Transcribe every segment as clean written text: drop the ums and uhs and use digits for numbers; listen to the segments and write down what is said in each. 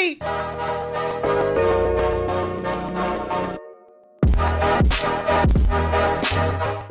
sorry.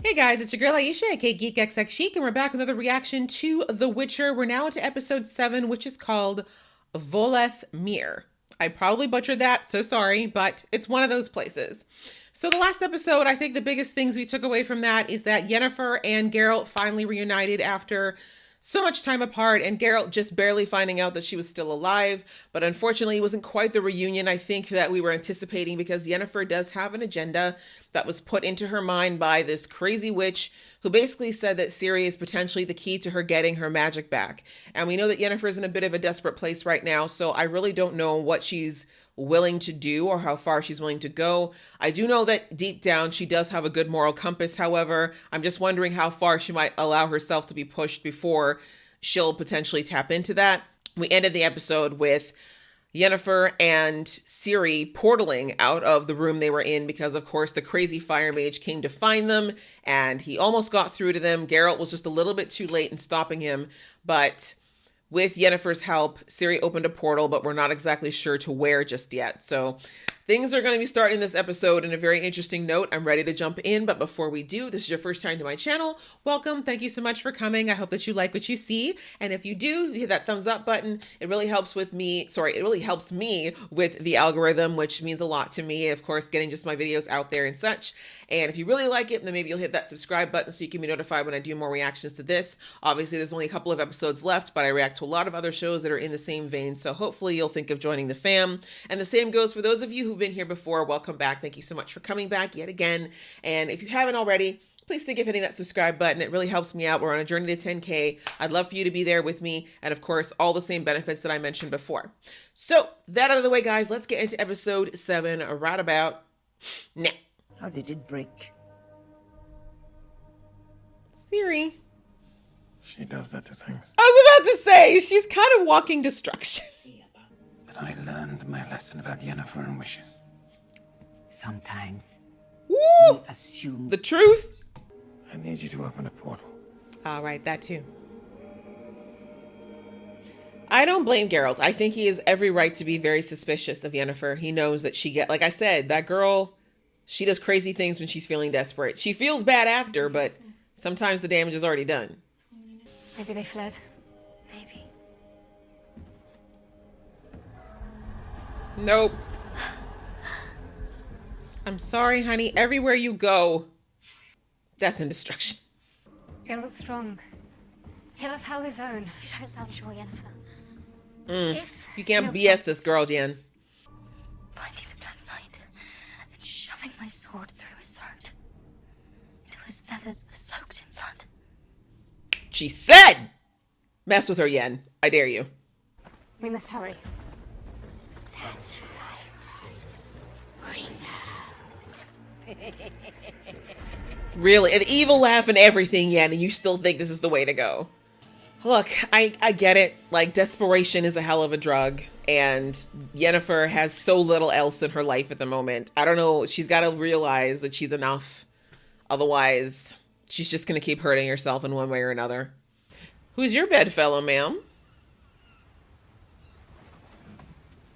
Hey guys, it's your girl Aisha, aka Geek XX Chic, and we're back with another reaction to The Witcher. We're now into episode 7, which is called Voleth Meir. I probably butchered that, so sorry, but it's one of those places. So the last episode, I think the biggest things we took away from that is that Yennefer and Geralt finally reunited after so much time apart, and Geralt just barely finding out that she was still alive. But unfortunately, it wasn't quite the reunion I think that we were anticipating, because Yennefer does have an agenda that was put into her mind by this crazy witch who basically said that Ciri is potentially the key to her getting her magic back. And we know that Yennefer is in a bit of a desperate place right now, so I really don't know what she's willing to do or how far she's willing to go. I do know that deep down she does have a good moral compass. However, I'm just wondering how far she might allow herself to be pushed before she'll potentially tap into that. We ended the episode with Yennefer and Ciri portaling out of the room they were in because, of course, the crazy fire mage came to find them and he almost got through to them. Geralt was just a little bit too late in stopping him, but with Yennefer's help, Ciri opened a portal, but we're not exactly sure to where just yet. So things are going to be starting this episode in a very interesting note. I'm ready to jump in, but before we do, this is your first time to my channel. Welcome. Thank you so much for coming. I hope that you like what you see. And if you do, hit that thumbs up button. It really helps with me. Sorry, it really helps me with the algorithm, which means a lot to me. Of course, getting just my videos out there and such. And if you really like it, then maybe you'll hit that subscribe button so you can be notified when I do more reactions to this. Obviously, there's only a couple of episodes left, but I react to a lot of other shows that are in the same vein. So hopefully you'll think of joining the fam. And the same goes for those of you who've been here before. Welcome back. Thank you so much for coming back yet again. And if you haven't already, please think of hitting that subscribe button. It really helps me out. We're on a journey to 10K. I'd love for you to be there with me. And of course, all the same benefits that I mentioned before. So that out of the way, guys, let's get into episode 7 right about now. How did it break? Ciri. She does that to things. I was about to say, she's kind of walking destruction. But I learned my lesson about Yennefer and wishes. Sometimes Woo! we assume The truth. I need you to open a portal. All right, that too. I don't blame Geralt. I think he has every right to be very suspicious of Yennefer. He knows that like I said, that girl, she does crazy things when she's feeling desperate. She feels bad after, but sometimes the damage is already done. Maybe they fled. Maybe. Nope. I'm sorry, honey. Everywhere you go, death and destruction. Geralt's strong. He'll have held his own. You don't sound sure, Yennefer. You can't BS this girl, Jen. Binding the Black Knight and shoving my sword through his throat until his feathers were soaked in blood. She said, mess with her, Yen. I dare you. We must hurry. Really, an evil laugh and everything, Yen, and you still think this is the way to go. Look, I get it. Like, desperation is a hell of a drug, and Yennefer has so little else in her life at the moment. I don't know. She's got to realize that she's enough. Otherwise, she's just going to keep hurting herself in one way or another. Who's your bedfellow, ma'am?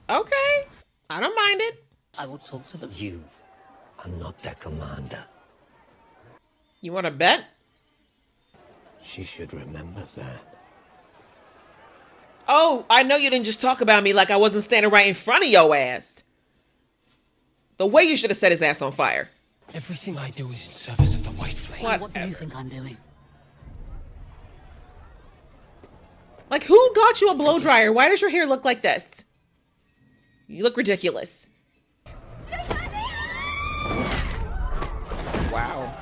Okay. I don't mind it. I will talk to them. You are not their commander. You want to bet? She should remember that. Oh, I know you didn't just talk about me like I wasn't standing right in front of your ass. The way you should have set his ass on fire. Everything I do is in service of the White Flame. What do you think I'm doing? Like, who got you a blow dryer? Why does your hair look like this? You look ridiculous. Wow.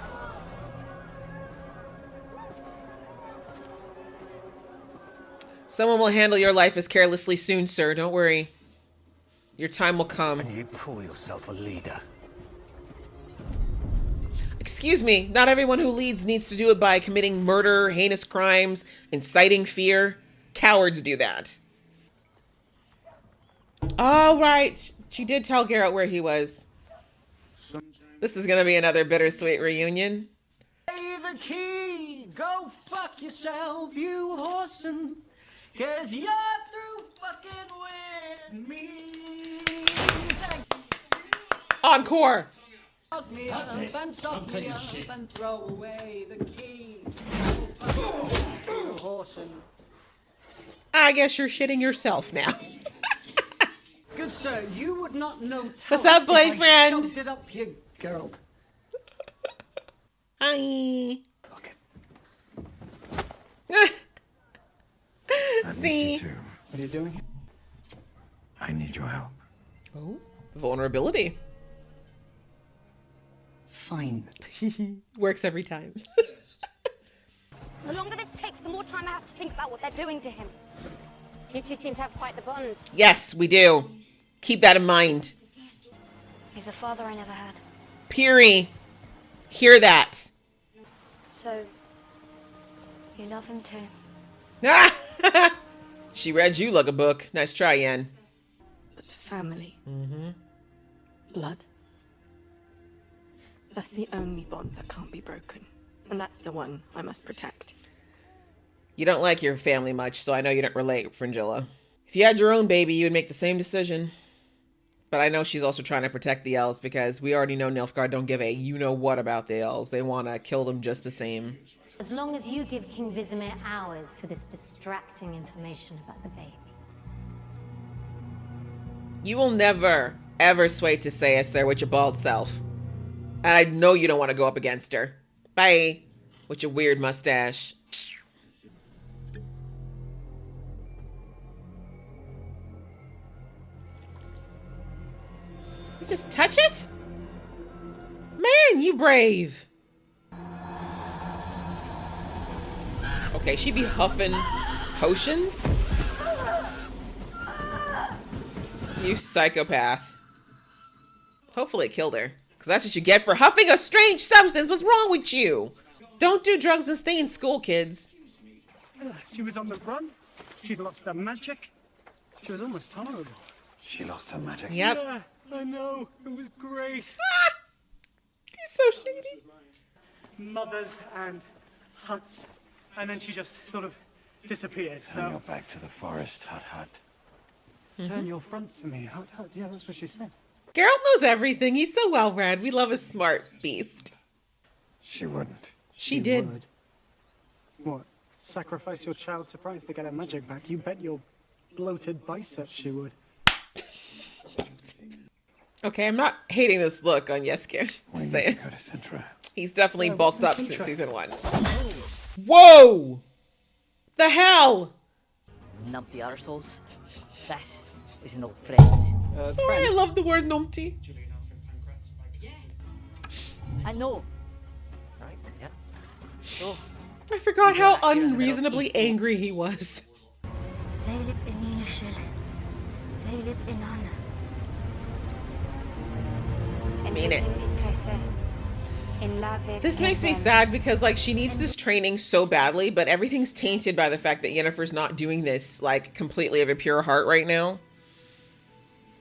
Someone will handle your life as carelessly soon, sir. Don't worry. Your time will come. And you call yourself a leader? Excuse me, not everyone who leads needs to do it by committing murder, heinous crimes, inciting fear. Cowards do that. All right. She did tell Geralt where he was. This is going to be another bittersweet reunion. Pay the key, go fuck yourself, you whoreson, 'cause you're through Encore. I guess you're shitting yourself now. Good sir, you would not know. What's up, boyfriend? Shoved it up your girl. Hi. I missed See? you too. What are you doing here? I need your help. Oh, vulnerability. Fine. Works every time. The longer this takes, the more time I have to think about what they're doing to him. You two seem to have quite the bond. Yes, we do. Keep that in mind. He's the father I never had. Ciri, hear that. So, you love him too? She read you like a book. Nice try, Yen. But family. Blood. That's the only bond that can't be broken. And that's the one I must protect. You don't like your family much, so I know you don't relate, Fringilla. If you had your own baby, you would make the same decision. But I know she's also trying to protect the elves because we already know Nilfgaard don't give a you-know-what about the elves. They want to kill them just the same. As long as you give King Vizimir hours for this distracting information about the baby. You will never, ever sway to say sir, with your bald self. And I know you don't want to go up against her. Bye. With your weird mustache. You just touch it? Man, you brave. Okay, she be huffing potions? You psychopath. Hopefully it killed her. Because that's what you get for huffing a strange substance. What's wrong with you? Don't do drugs and stay in school, kids. She was on the run. She'd lost her magic. She was almost tolerable. She lost her magic. Yep. Yeah, I know. It was great. Ah! He's so shady. Mothers and huts. And then she just sort of disappeared. Turn your back to the forest, Hut Hut. Turn your front to me. Hut, hut. Yeah, that's what she said. Geralt knows everything. He's so well read. We love a smart beast. She wouldn't. She did. Would. What? Sacrifice your child's surprise to get her magic back? You bet your bloated biceps she would. Okay, I'm not hating this look on Yesker. We Just need to saying. go to Sintra. He's definitely Yeah, bulked up what's since Sintra? season 1. Whoa! The hell? Numpty arseholes. That is an old friend. Sorry, I love the word numpty. I know. Right, yeah. So, I forgot how unreasonably angry he was. Zeylib inishil. Zeylib inan. Mean it. This makes me sad because, like, she needs this training so badly, but everything's tainted by the fact that Yennefer's not doing this, like, completely of a pure heart right now.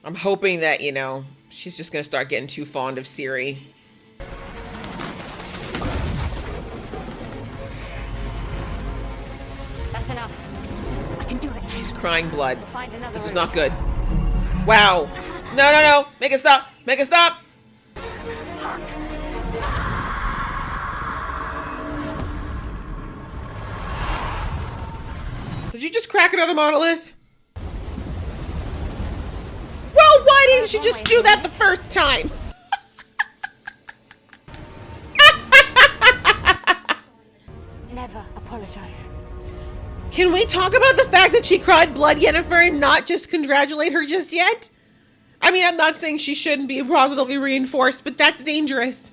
I'm hoping that, you know, she's just gonna start getting too fond of Ciri. That's enough. I can do it. She's crying blood. We'll find another This is route. not good. Wow. No, no, no. Make it stop. Make it stop. Did you just crack another monolith? Well, why didn't she just do that the first time? Never apologize. Can we talk about the fact that she cried blood, Yennefer, and not just congratulate her just yet? I mean, I'm not saying she shouldn't be positively reinforced, but that's dangerous.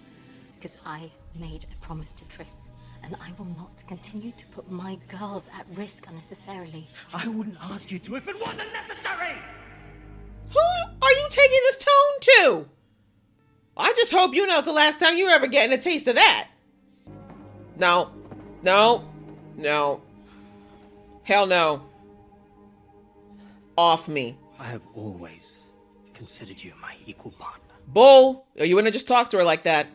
Because I made a promise to Triss, and I will not continue to put my girls at risk unnecessarily. I wouldn't ask you to if it wasn't necessary! Who are you taking this tone to? I just hope you know it's the last time you're ever getting a taste of that. No. No. No. Hell no. Off me. I have always considered you my equal partner. Bull! Oh, you wouldn't have just talked to her like that.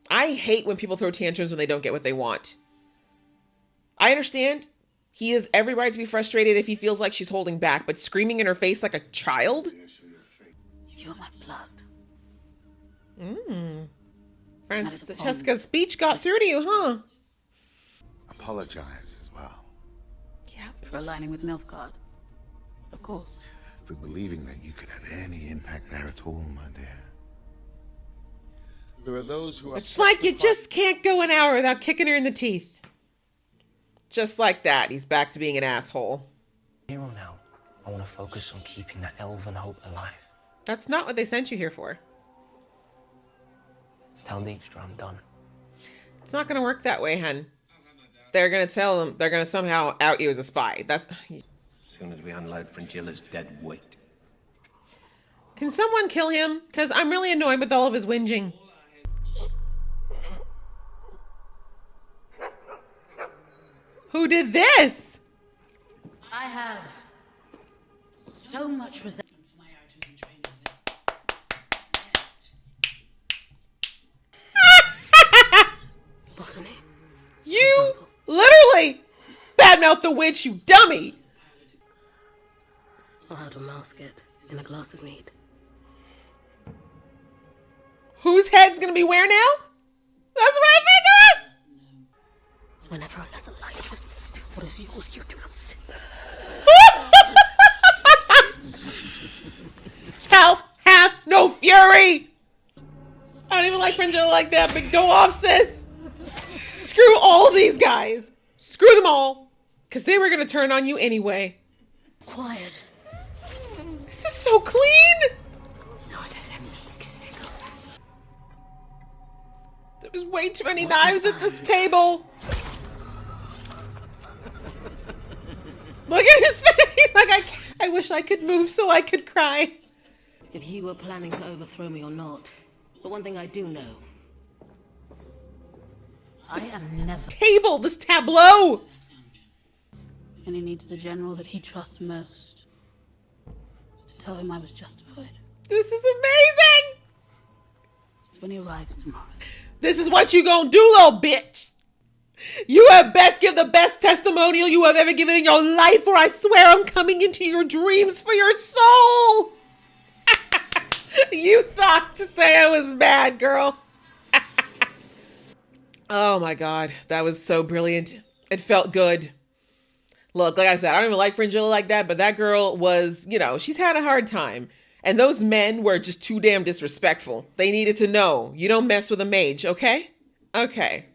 I hate when people throw tantrums when they don't get what they want. I understand. He has every right to be frustrated if he feels like she's holding back, but screaming in her face like a child? You're my blood. Francesca's speech got through to you, huh? Apologize as well. Yep. For aligning with Nilfgaard. Of course. For believing that you could have any impact there at all, my dear. There are those who are... It's like you just can't go an hour without kicking her in the teeth. Just like that, he's back to being an asshole. Here on out, I want to focus on keeping that elven hope alive. That's not what they sent you here for. Tell Dijkstra I'm done. It's not going to work that way, hun. They're going to tell him, they're going to somehow out you as a spy. That's... As soon as we unload Fringilla's dead weight. Can someone kill him? Because I'm really annoyed with all of his whinging. Who did this? I have so much resentment for my attitude and training that. Botany. You literally badmouthed the witch, you dummy. Or how to mask it in a glass of mead. Whose head's gonna be where now? That's right, Victor! Whenever a lesson like this, what is yours, you do not sin. Hell hath no fury! I don't even like Fringilla like that, but go off, sis! Screw all of these guys! Screw them all! Because they were gonna turn on you anyway. Quiet. This is so clean! Not as a meek sickle. There's way too many knives at this table. Look at his face! Like, I wish I could move so I could cry. If he were planning to overthrow me or not, but one thing I do know. I am never... Table! This tableau! And he needs the general that he trusts most to tell him I was justified. This is amazing! It's when he arrives tomorrow. This is what you gonna do, little bitch! You had best give the best testimonial you have ever given in your life, or I swear I'm coming into your dreams for your soul! You thought to say I was bad, girl. Oh my god, that was so brilliant. It felt good. Look, like I said, I don't even like Fringilla like that, but that girl was, you know, she's had a hard time. And those men were just too damn disrespectful. They needed to know, you don't mess with a mage, okay? Okay.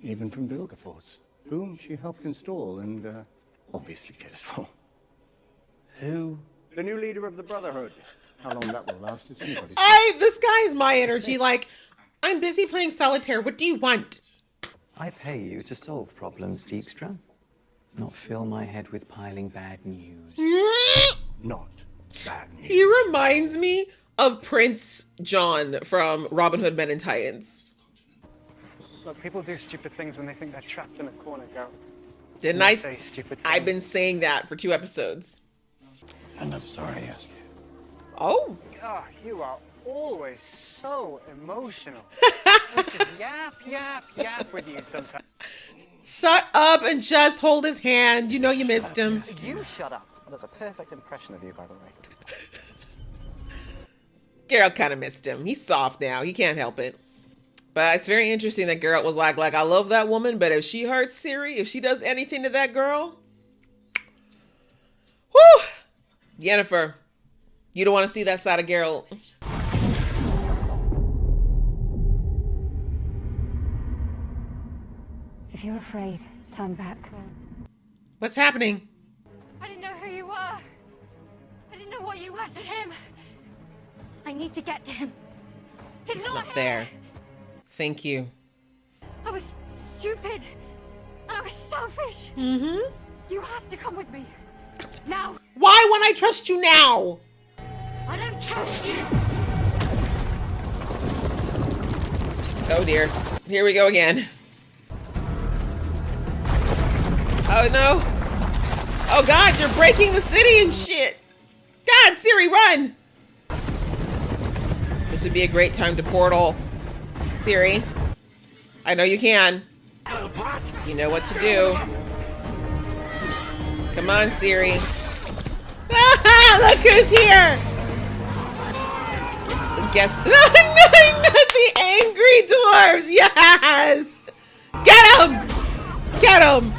Even from Vilgefortz, whom she helped install and obviously cares for. Who? The new leader of the Brotherhood. How long that will last is anybody's. This guy is my energy. Like, I'm busy playing solitaire. What do you want? I pay you to solve problems, Dijkstra, not fill my head with piling bad news. Not bad news. He reminds me of Prince John from Robin Hood Men in Titans. Look, people do stupid things when they think they're trapped in a corner, girl. Didn't I say stupid things? I've been saying that for 2 episodes. And I'm sorry I asked you. Oh. God, you are always so emotional. Just yap with you sometimes. Shut up and just hold his hand. You know you missed him. You shut up. That's a perfect impression of you, by the way. Geralt kind of missed him. He's soft now. He can't help it. But it's very interesting that Geralt was like, I love that woman, but if she hurts Ciri, if she does anything to that girl, whew, Yennefer, you don't want to see that side of Geralt. If you're afraid, turn back. What's happening? I didn't know who you were. I didn't know what you were to him. I need to get to him. He's not here. There. Thank you. I was stupid. And I was selfish. Mm-hmm. You have to come with me. Now. Why won't I trust you now? I don't trust you. Oh dear. Here we go again. Oh no. Oh god, you're breaking the city and shit. God, Ciri, run. This would be a great time to portal. Ciri, I know you can. You know what to do. Come on, Ciri. Look who's here! Guess the angry dwarves. Yes, get him! Get him!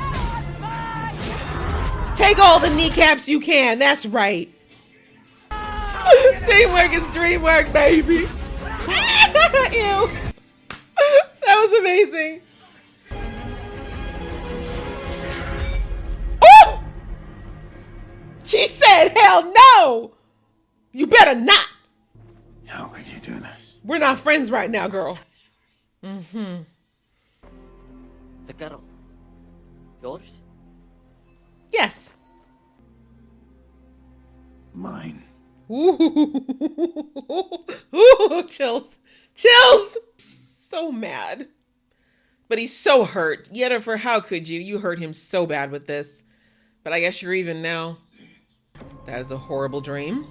Take all the kneecaps you can. That's right. Teamwork is dreamwork, baby. Ew. That was amazing. Oh! She said, hell no! You better not. How could you do this? We're not friends right now, girl. Mm-hmm. The girl. Yours? Yes. Mine. Ooh. Ooh, chills. Chills! So mad. But he's so hurt. Yennefer, how could you? You hurt him so bad with this. But I guess you're even now. That is a horrible dream.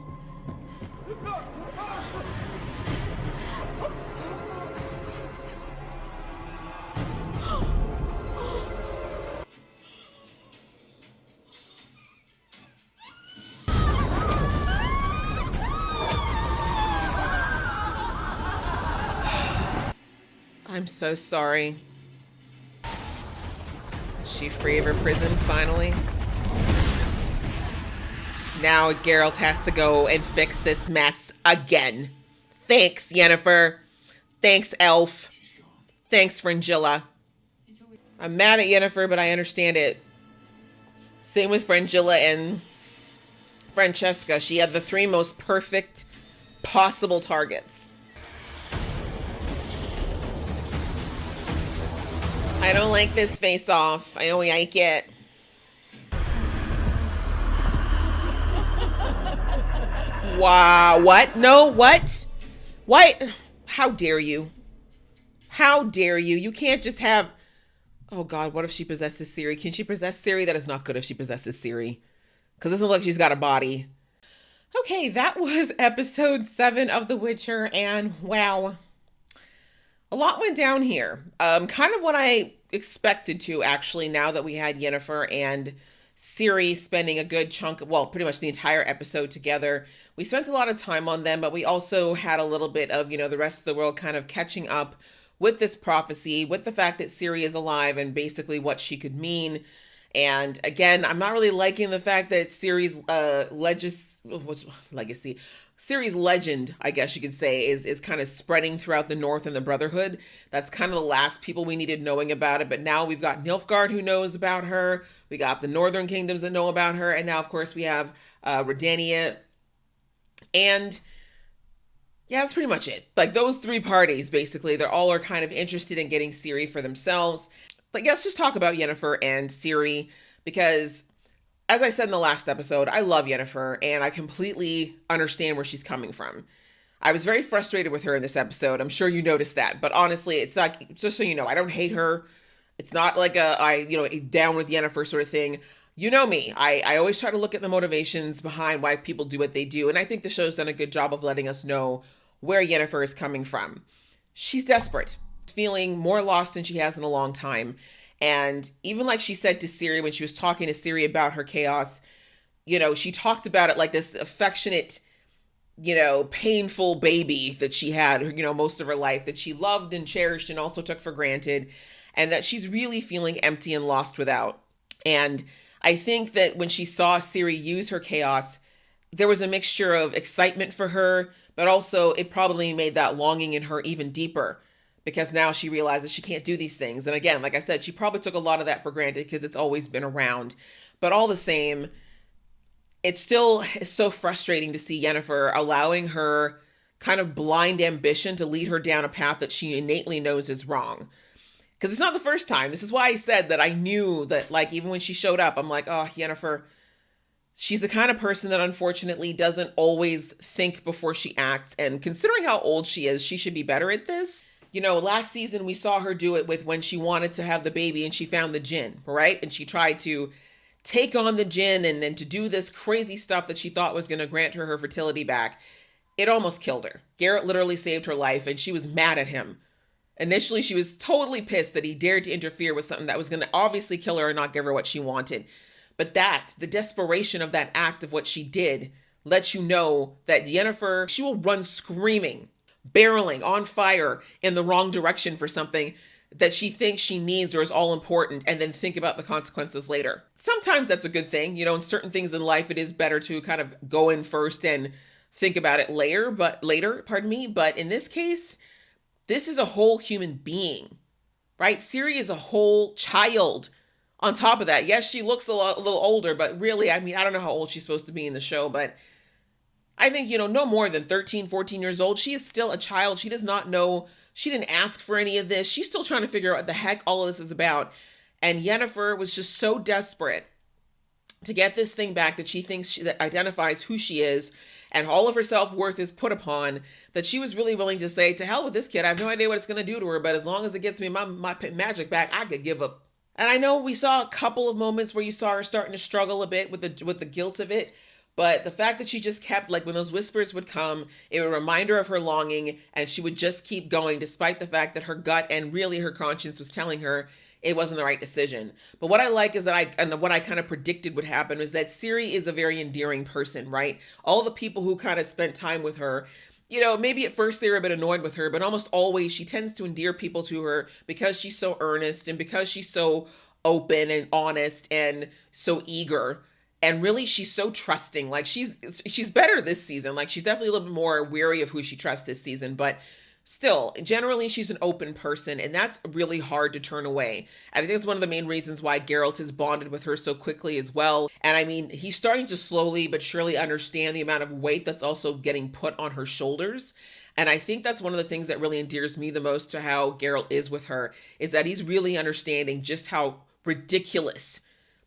I'm so sorry. Is she free of her prison finally? Now Geralt has to go and fix this mess again. Thanks, Yennefer. Thanks, Elf. Thanks, Fringilla. I'm mad at Yennefer, but I understand it. Same with Fringilla and Francesca. She had the 3 most perfect possible targets. I don't like this face-off. I don't like it. Wow. What? No, what? What? How dare you? How dare you? You can't just have... Oh, God, what if she possesses Ciri? Can she possess Ciri? That is not good if she possesses Ciri. Because it doesn't look like she's got a body. Okay, that was episode 7 of The Witcher, and wow. A lot went down here. Kind of what I expected to, actually, now that we had Yennefer and Ciri spending a good chunk, well, pretty much the entire episode together. We spent a lot of time on them, but we also had a little bit of, you know, the rest of the world kind of catching up with this prophecy, with the fact that Ciri is alive and basically what she could mean. And again, I'm not really liking the fact that Ciri's legacy, Ciri's legend, I guess you could say, is kind of spreading throughout the North and the Brotherhood. That's kind of the last people we needed knowing about it. But now we've got Nilfgaard who knows about her. We got the Northern Kingdoms that know about her. And now, of course, we have Redania. And yeah, that's pretty much it. Like those 3 parties, basically, they're all are kind of interested in getting Ciri for themselves. But let's just talk about Yennefer and Ciri, because as I said in the last episode, I love Yennefer and I completely understand where she's coming from. I was very frustrated with her in this episode. I'm sure you noticed that, but honestly, it's not, just so you know, I don't hate her. It's not like a down with Yennefer sort of thing. You know me. I always try to look at the motivations behind why people do what they do. And I think the show's done a good job of letting us know where Yennefer is coming from. She's desperate, feeling more lost than she has in a long time. And even like she said to Ciri when she was talking to Ciri about her chaos, you know, she talked about it like this affectionate, you know, painful baby that she had, you know, most of her life, that she loved and cherished and also took for granted, and that she's really feeling empty and lost without. And I think that when she saw Ciri use her chaos, there was a mixture of excitement for her, but also it probably made that longing in her even deeper, because now she realizes she can't do these things. And again, like I said, she probably took a lot of that for granted because it's always been around. But all the same, it's so frustrating to see Yennefer allowing her kind of blind ambition to lead her down a path that she innately knows is wrong. Because it's not the first time. This is why I said that I knew that, like, even when she showed up, I'm like, oh, Yennefer, she's the kind of person that unfortunately doesn't always think before she acts. And considering how old she is, she should be better at this. You know, last season we saw her do it with when she wanted to have the baby and she found the djinn, right? And she tried to take on the djinn and to do this crazy stuff that she thought was going to grant her her fertility back. It almost killed her. Geralt literally saved her life and she was mad at him. Initially, she was totally pissed that he dared to interfere with something that was going to obviously kill her and not give her what she wanted. But the desperation of that act of what she did lets you know that Yennefer, she will run screaming, barreling on fire in the wrong direction for something that she thinks she needs or is all important, and then think about the consequences later. Sometimes that's a good thing. In certain things in life, it is better to kind of go in first and think about it later, but in this case, this is a whole human being, right? Ciri is a whole child. On top of that, yes, she looks a little older, but really, I don't know how old she's supposed to be in the show, but I think, no more than 13, 14 years old. She is still a child. She does not know. She didn't ask for any of this. She's still trying to figure out what the heck all of this is about. And Yennefer was just so desperate to get this thing back that she thinks that identifies who she is and all of her self-worth is put upon, that she was really willing to say, to hell with this kid. I have no idea what it's going to do to her, but as long as it gets me my magic back, I could give up. And I know we saw a couple of moments where you saw her starting to struggle a bit with the guilt of it. But the fact that she just kept, when those whispers would come, it would remind her of her longing, and she would just keep going despite the fact that her gut and really her conscience was telling her it wasn't the right decision. But what I like is and what I kind of predicted would happen was that Ciri is a very endearing person, right? All the people who kind of spent time with her, maybe at first they were a bit annoyed with her, but almost always she tends to endear people to her because she's so earnest and because she's so open and honest and so eager. And really, she's so trusting. She's better this season. She's definitely a little bit more wary of who she trusts this season. But still, generally, she's an open person. And that's really hard to turn away. And I think it's one of the main reasons why Geralt has bonded with her so quickly as well. And he's starting to slowly but surely understand the amount of weight that's also getting put on her shoulders. And I think that's one of the things that really endears me the most to how Geralt is with her, is that he's really understanding just how ridiculous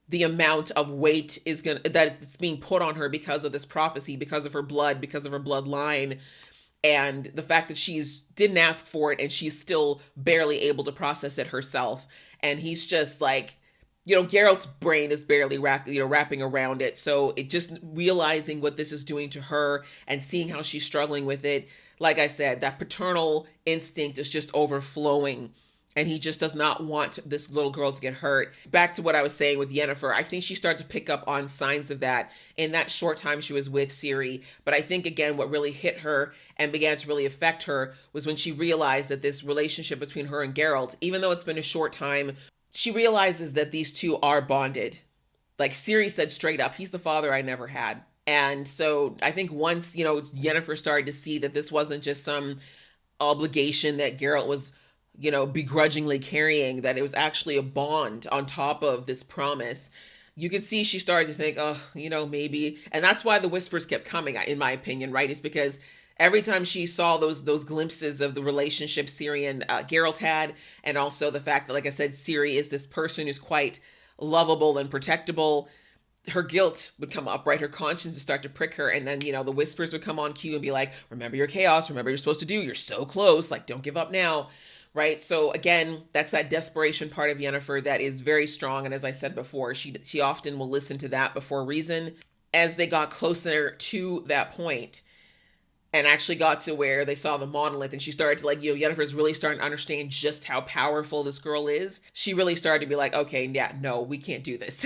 the amount of weight that it's being put on her because of this prophecy, because of her blood, because of her bloodline, and the fact that she's didn't ask for it and she's still barely able to process it herself. And he's just Geralt's brain is barely wrapping around it. So it just realizing what this is doing to her and seeing how she's struggling with it. Like I said, that paternal instinct is just overflowing. And he just does not want this little girl to get hurt. Back to what I was saying with Yennefer, I think she started to pick up on signs of that in that short time she was with Ciri. But I think, again, what really hit her and began to really affect her was when she realized that this relationship between her and Geralt, even though it's been a short time, she realizes that these two are bonded. Ciri said straight up, he's the father I never had. And so I think once, Yennefer started to see that this wasn't just some obligation that Geralt was begrudgingly carrying, that it was actually a bond on top of this promise, you could see she started to think, maybe. And that's why the whispers kept coming, in my opinion, right? It's because every time she saw those glimpses of the relationship Ciri and Geralt had, and also the fact that, like I said, Ciri is this person who's quite lovable and protectable, her guilt would come up, right? Her conscience would start to prick her. And then, the whispers would come on cue and be like, remember your chaos, remember what you're supposed to do, you're so close, don't give up now. Right. So again, that's that desperation part of Yennefer that is very strong. And as I said before, she often will listen to that before reason. As they got closer to that point and actually got to where they saw the monolith and she started to Yennefer's really starting to understand just how powerful this girl is. She really started to be like, okay, yeah, no, we can't do this.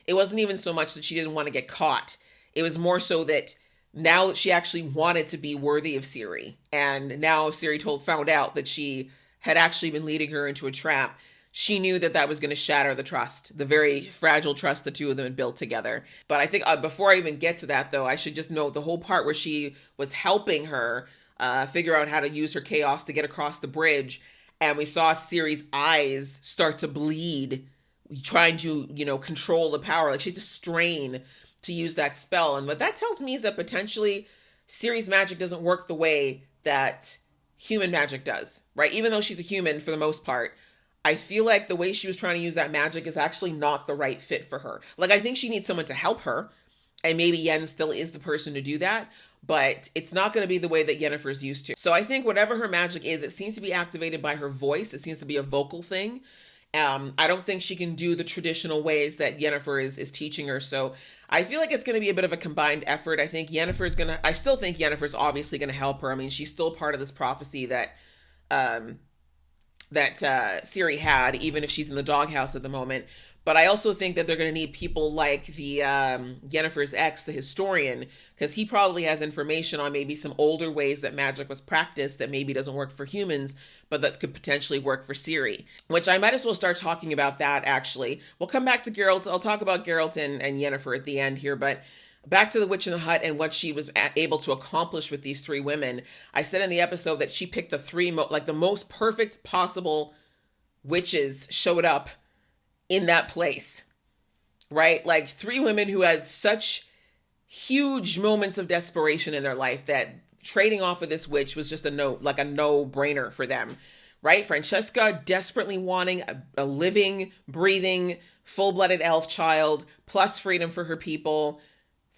It wasn't even so much that she didn't want to get caught. It was more so that now that she actually wanted to be worthy of Ciri. And now Ciri found out that she had actually been leading her into a trap. She knew that was going to shatter the trust, the very fragile trust the two of them had built together. But I think before I even get to that, though, I should just note the whole part where she was helping her figure out how to use her chaos to get across the bridge. And we saw Ciri's eyes start to bleed, trying to, control the power. She had to strain to use that spell. And what that tells me is that potentially Ciri's magic doesn't work the way that human magic does, right? Even though she's a human for the most part, I feel like the way she was trying to use that magic is actually not the right fit for her. I think she needs someone to help her, and maybe Yen still is the person to do that, but it's not going to be the way that Yennefer's used to. So I think whatever her magic is, it seems to be activated by her voice. It seems to be a vocal thing. I don't think she can do the traditional ways that Yennefer is teaching her. So I feel like it's going to be a bit of a combined effort. I still think Yennefer's obviously going to help her. She's still part of this prophecy that Ciri had, even if she's in the doghouse at the moment. But I also think that they're going to need people like the Yennefer's ex, the historian, because he probably has information on maybe some older ways that magic was practiced that maybe doesn't work for humans, but that could potentially work for Ciri, which I might as well start talking about that, actually. We'll come back to Geralt. I'll talk about Geralt and Yennefer at the end here, but back to the Witch in the Hut and what she was able to accomplish with these three women. I said in the episode that she picked the three, the most perfect possible witches showed up in that place, right? Like three women who had such huge moments of desperation in their life that trading off of this witch was just a no-brainer for them, right? Francesca desperately wanting a living, breathing, full-blooded elf child, plus freedom for her people.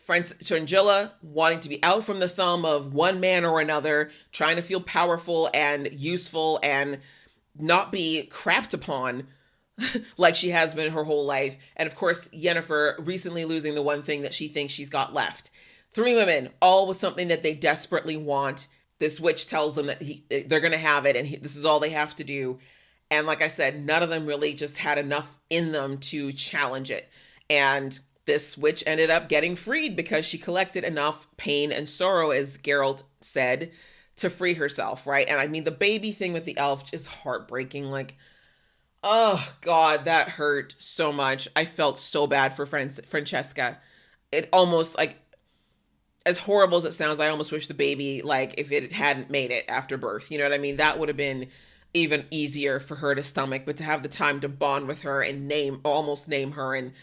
Fringilla wanting to be out from the thumb of one man or another, trying to feel powerful and useful and not be crapped upon like she has been her whole life. And of course, Yennefer recently losing the one thing that she thinks she's got left. Three women, all with something that they desperately want. This witch tells them that they're going to have it, and this is all they have to do. And like I said, none of them really just had enough in them to challenge it. And this witch ended up getting freed because she collected enough pain and sorrow, as Geralt said, to free herself, right? And I mean, the baby thing with the elf is heartbreaking. Like, oh God, that hurt so much. I felt so bad for Francesca. It almost, like, as horrible as it sounds, I almost wish the baby, like, if it hadn't made it after birth, you know what I mean? That would have been even easier for her to stomach, but to have the time to bond with her and almost name her and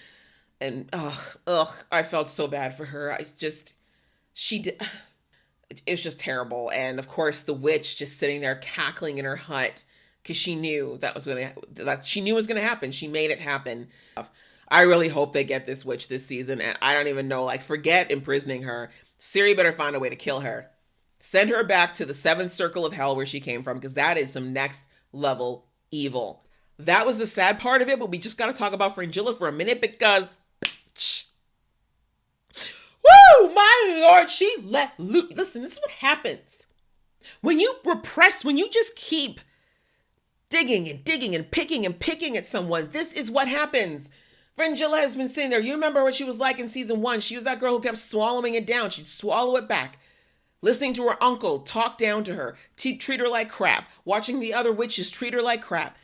I felt so bad for her. It was just terrible. And of course, the witch just sitting there cackling in her hut because she knew was going to happen. She made it happen. I really hope they get this witch this season. And I don't even know, like, forget imprisoning her. Ciri better find a way to kill her. Send her back to the seventh circle of hell where she came from, because that is some next level evil. That was the sad part of it, but we just got to talk about Fringilla for a minute because, woo, my Lord, she let loose. Listen, this is what happens when you repress, when you just keep digging and digging and picking at someone. This is what happens. Fringilla has been sitting there. You remember what she was like in season 1. She was that girl who kept swallowing it down. She'd swallow it back. Listening to her uncle talk down to her, treat her like crap. Watching the other witches treat her like crap.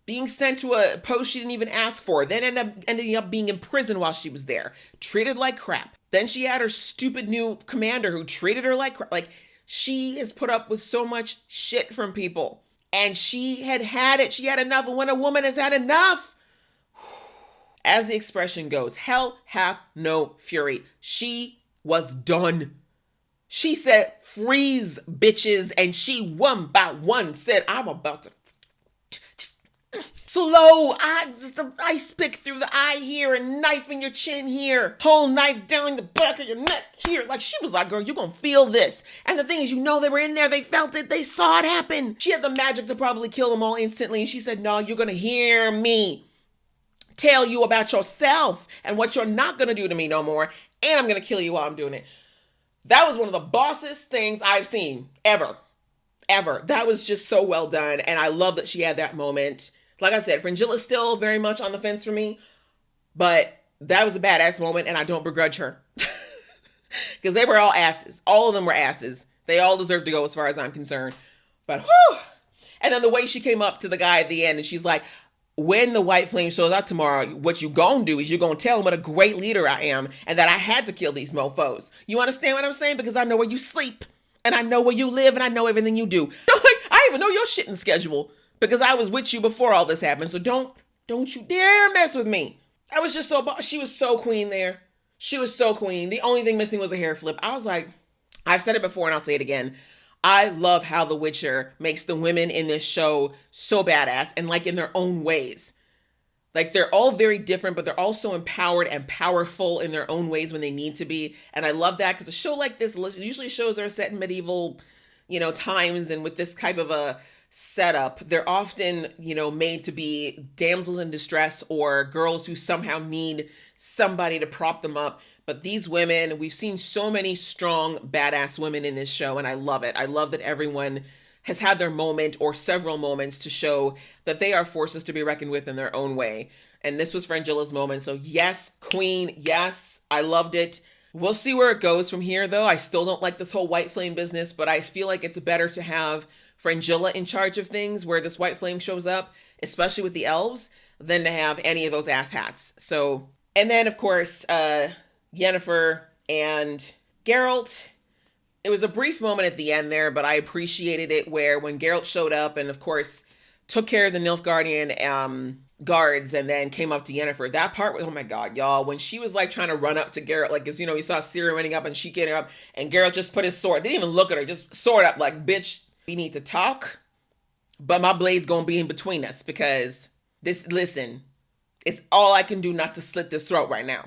Being sent to a post she didn't even ask for. Then ending up being in prison while she was there. Treated like crap. Then she had her stupid new commander who treated her like crap. Like, she has put up with so much shit from people. And she had it. She had enough. And when a woman has had enough, as the expression goes, hell hath no fury. She was done. She said, freeze, bitches. And she one by one said, I'm about to slow, ice pick through the eye here, and knife in your chin here, whole knife down the back of your neck here. Like, she was like, girl, you're gonna feel this. And the thing is, they were in there, they felt it, they saw it happen. She had the magic to probably kill them all instantly. And she said, no, you're gonna hear me tell you about yourself and what you're not gonna do to me no more. And I'm gonna kill you while I'm doing it. That was one of the bossest things I've seen ever. That was just so well done. And I love that she had that moment. Like I said, Fringilla's still very much on the fence for me, but that was a badass moment, and I don't begrudge her. Because they were all asses. All of them were asses. They all deserve to go as far as I'm concerned. But whew! And then the way she came up to the guy at the end, and she's like, when the white flame shows up tomorrow, what you gonna do is you're gonna tell him what a great leader I am, and that I had to kill these mofos. You understand what I'm saying? Because I know where you sleep, and I know where you live, and I know everything you do. I even know your shitting schedule. Because I was with you before all this happened. So don't you dare mess with me. I was just she was so queen there. She was so queen. The only thing missing was a hair flip. I was like, I've said it before and I'll say it again. I love how The Witcher makes the women in this show so badass and like in their own ways. Like, they're all very different, but they're also empowered and powerful in their own ways when they need to be. And I love that because a show like this, usually shows are set in medieval, times, and with this type of a setup, they're often, made to be damsels in distress or girls who somehow need somebody to prop them up. But these women, we've seen so many strong, badass women in this show, and I love it. I love that everyone has had their moment or several moments to show that they are forces to be reckoned with in their own way. And this was Frangilla's moment. So yes, queen, yes, I loved it. We'll see where it goes from here, though. I still don't like this whole white flame business, but I feel like it's better to have Frangilla in charge of things where this white flame shows up, especially with the elves, than to have any of those asshats. So, and then of course, Yennefer and Geralt. It was a brief moment at the end there, but I appreciated it where when Geralt showed up and of course took care of the Nilfgaardian guards and then came up to Yennefer. That part was, oh my God, y'all, when she was like trying to run up to Geralt, like, cause you know, you saw Ciri running up and she getting up and Geralt just put his sword, didn't even look at her, just sword up like, bitch, we need to talk, but my blade's gonna be in between us because this, listen, it's all I can do not to slit this throat right now.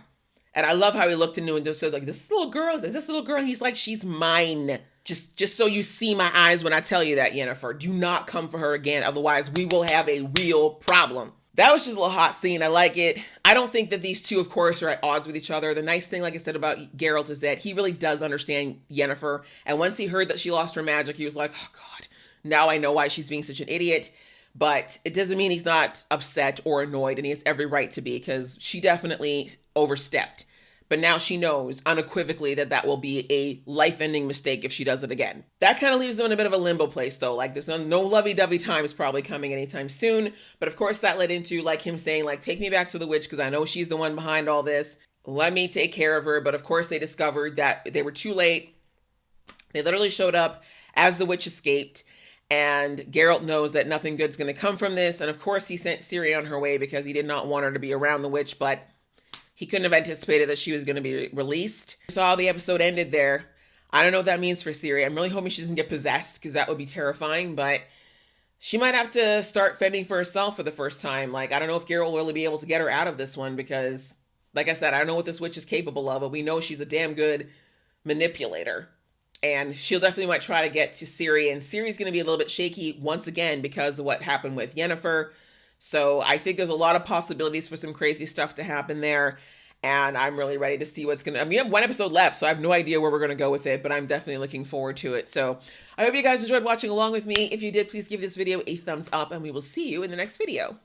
And I love how he looked into it and just said like, this little girl, is this little girl? And he's like, she's mine. Just so you see my eyes when I tell you that, Yennefer, do not come for her again. Otherwise we will have a real problem. That was just a little hot scene. I like it. I don't think that these two, of course, are at odds with each other. The nice thing, like I said about Geralt, is that he really does understand Yennefer. And once he heard that she lost her magic, he was like, oh God, now I know why she's being such an idiot. But it doesn't mean he's not upset or annoyed, and he has every right to be, because she definitely overstepped. But now she knows unequivocally that that will be a life-ending mistake if she does it again. That kind of leaves them in a bit of a limbo place, though. Like, there's no lovey-dovey time is probably coming anytime soon. But of course, that led into like him saying, like, take me back to the witch because I know she's the one behind all this. Let me take care of her. But of course, they discovered that they were too late. They literally showed up as the witch escaped. And Geralt knows that nothing good's going to come from this. And of course, he sent Ciri on her way because he did not want her to be around the witch, but he couldn't have anticipated that she was going to be released. So how the episode ended there. I don't know what that means for Ciri. I'm really hoping she doesn't get possessed because that would be terrifying, but she might have to start fending for herself for the first time. Like, I don't know if Geralt will really be able to get her out of this one because, like I said, I don't know what this witch is capable of, but we know she's a damn good manipulator. And she'll definitely might try to get to Ciri, and Ciri's going to be a little bit shaky once again because of what happened with Yennefer. So I think there's a lot of possibilities for some crazy stuff to happen there. And I'm really ready to see what's going to, I mean, we have one episode left, so I have no idea where we're going to go with it, but I'm definitely looking forward to it. So I hope you guys enjoyed watching along with me. If you did, please give this video a thumbs up, and we will see you in the next video.